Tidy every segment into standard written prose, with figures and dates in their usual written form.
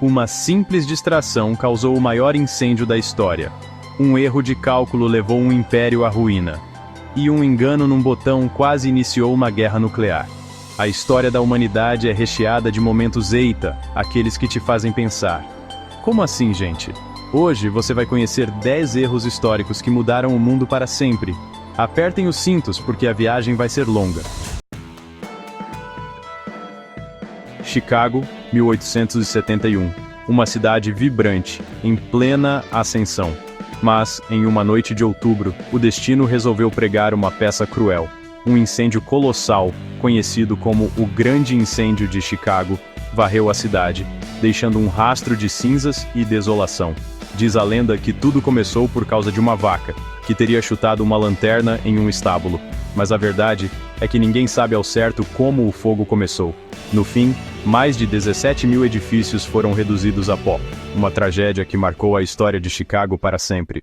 Uma simples distração causou o maior incêndio da história. Um erro de cálculo levou um império à ruína. E um engano num botão quase iniciou uma guerra nuclear. A história da humanidade é recheada de momentos eita, aqueles que te fazem pensar. Como assim, gente? Hoje você vai conhecer 10 erros históricos que mudaram o mundo para sempre. Apertem os cintos porque a viagem vai ser longa. Chicago, 1871. Uma cidade vibrante, em plena ascensão. Mas, em uma noite de outubro, o destino resolveu pregar uma peça cruel. Um incêndio colossal, conhecido como o Grande Incêndio de Chicago, varreu a cidade, deixando um rastro de cinzas e desolação. Diz a lenda que tudo começou por causa de uma vaca, que teria chutado uma lanterna em um estábulo. Mas a verdade é que ninguém sabe ao certo como o fogo começou. No fim, mais de 17 mil edifícios foram reduzidos a pó. Uma tragédia que marcou a história de Chicago para sempre.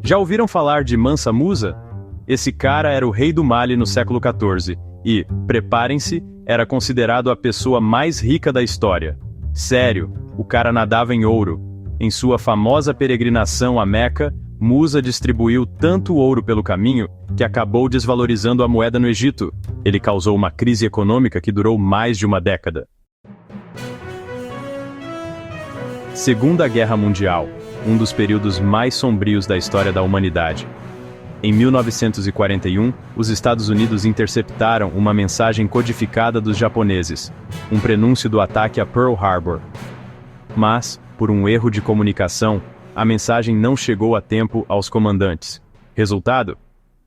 Já ouviram falar de Mansa Musa? Esse cara era o rei do Mali no século XIV e, preparem-se, era considerado a pessoa mais rica da história. Sério, o cara nadava em ouro. Em sua famosa peregrinação a Meca, Musa distribuiu tanto ouro pelo caminho que acabou desvalorizando a moeda no Egito. Ele causou uma crise econômica que durou mais de uma década. Segunda Guerra Mundial, um dos períodos mais sombrios da história da humanidade. Em 1941, os Estados Unidos interceptaram uma mensagem codificada dos japoneses, um prenúncio do ataque a Pearl Harbor. Mas, por um erro de comunicação, a mensagem não chegou a tempo aos comandantes. Resultado?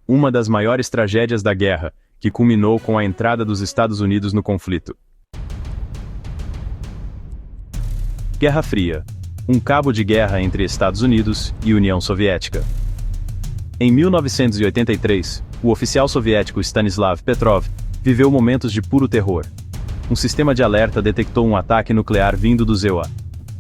Uma das maiores tragédias da guerra, que culminou com a entrada dos Estados Unidos no conflito. Guerra Fria. Um cabo de guerra entre Estados Unidos e União Soviética. Em 1983, o oficial soviético Stanislav Petrov viveu momentos de puro terror. Um sistema de alerta detectou um ataque nuclear vindo do ZEUA.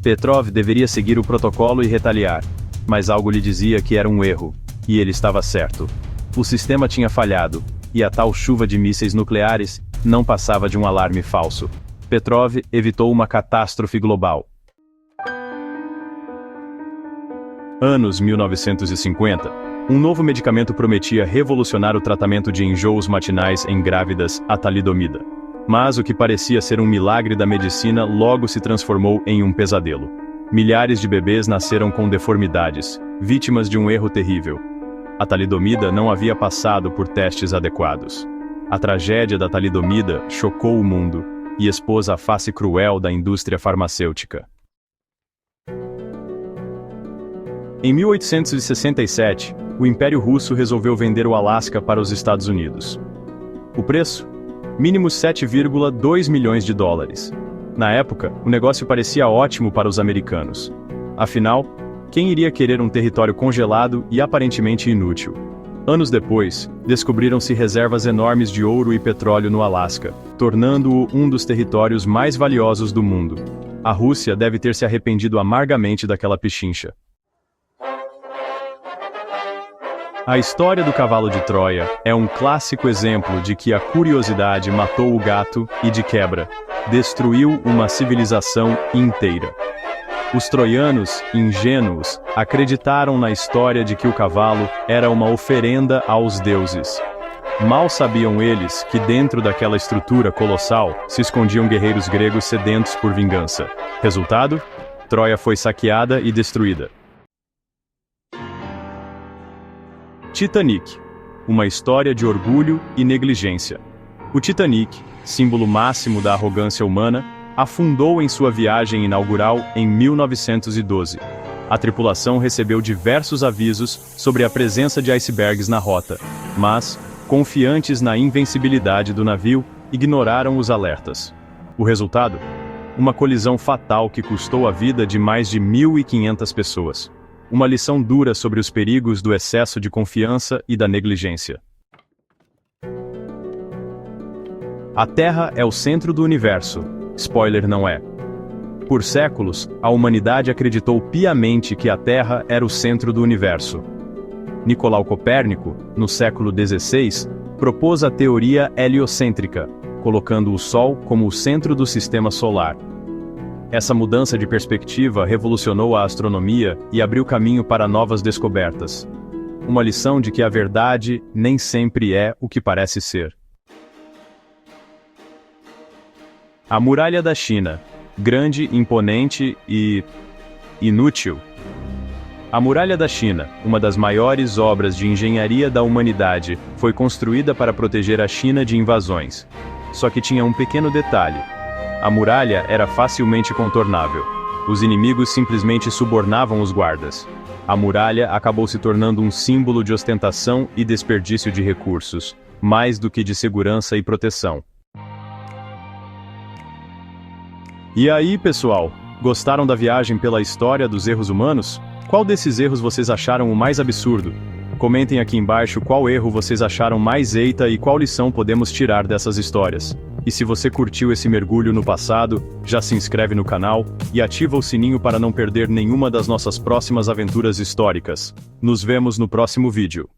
Petrov deveria seguir o protocolo e retaliar, mas algo lhe dizia que era um erro, e ele estava certo. O sistema tinha falhado, e a tal chuva de mísseis nucleares não passava de um alarme falso. Petrov evitou uma catástrofe global. Anos 1950. Um novo medicamento prometia revolucionar o tratamento de enjoos matinais em grávidas, a talidomida. Mas o que parecia ser um milagre da medicina logo se transformou em um pesadelo. Milhares de bebês nasceram com deformidades, vítimas de um erro terrível. A talidomida não havia passado por testes adequados. A tragédia da talidomida chocou o mundo e expôs a face cruel da indústria farmacêutica. Em 1867, o Império Russo resolveu vender o Alasca para os Estados Unidos. O preço? Mínimo 7,2 milhões de dólares. Na época, o negócio parecia ótimo para os americanos. Afinal, quem iria querer um território congelado e aparentemente inútil? Anos depois, descobriram-se reservas enormes de ouro e petróleo no Alasca, tornando-o um dos territórios mais valiosos do mundo. A Rússia deve ter se arrependido amargamente daquela pichincha. A história do cavalo de Troia é um clássico exemplo de que a curiosidade matou o gato e, de quebra, destruiu uma civilização inteira. Os troianos, ingênuos, acreditaram na história de que o cavalo era uma oferenda aos deuses. Mal sabiam eles que dentro daquela estrutura colossal se escondiam guerreiros gregos sedentos por vingança. Resultado? Troia foi saqueada e destruída. Titanic. Uma história de orgulho e negligência. O Titanic, símbolo máximo da arrogância humana, afundou em sua viagem inaugural em 1912. A tripulação recebeu diversos avisos sobre a presença de icebergs na rota, mas, confiantes na invencibilidade do navio, ignoraram os alertas. O resultado? Uma colisão fatal que custou a vida de mais de 1.500 pessoas. Uma lição dura sobre os perigos do excesso de confiança e da negligência. A Terra é o centro do universo. Spoiler não é. Por séculos, a humanidade acreditou piamente que a Terra era o centro do universo. Nicolau Copérnico, no século XVI, propôs a teoria heliocêntrica, colocando o Sol como o centro do sistema solar. Essa mudança de perspectiva revolucionou a astronomia e abriu caminho para novas descobertas. Uma lição de que a verdade nem sempre é o que parece ser. A Muralha da China. Grande, imponente e inútil. A Muralha da China, uma das maiores obras de engenharia da humanidade, foi construída para proteger a China de invasões. Só que tinha um pequeno detalhe. A muralha era facilmente contornável. Os inimigos simplesmente subornavam os guardas. A muralha acabou se tornando um símbolo de ostentação e desperdício de recursos, mais do que de segurança e proteção. E aí, pessoal, gostaram da viagem pela história dos erros humanos? Qual desses erros vocês acharam o mais absurdo? Comentem aqui embaixo qual erro vocês acharam mais eita e qual lição podemos tirar dessas histórias. E se você curtiu esse mergulho no passado, já se inscreve no canal e ativa o sininho para não perder nenhuma das nossas próximas aventuras históricas. Nos vemos no próximo vídeo.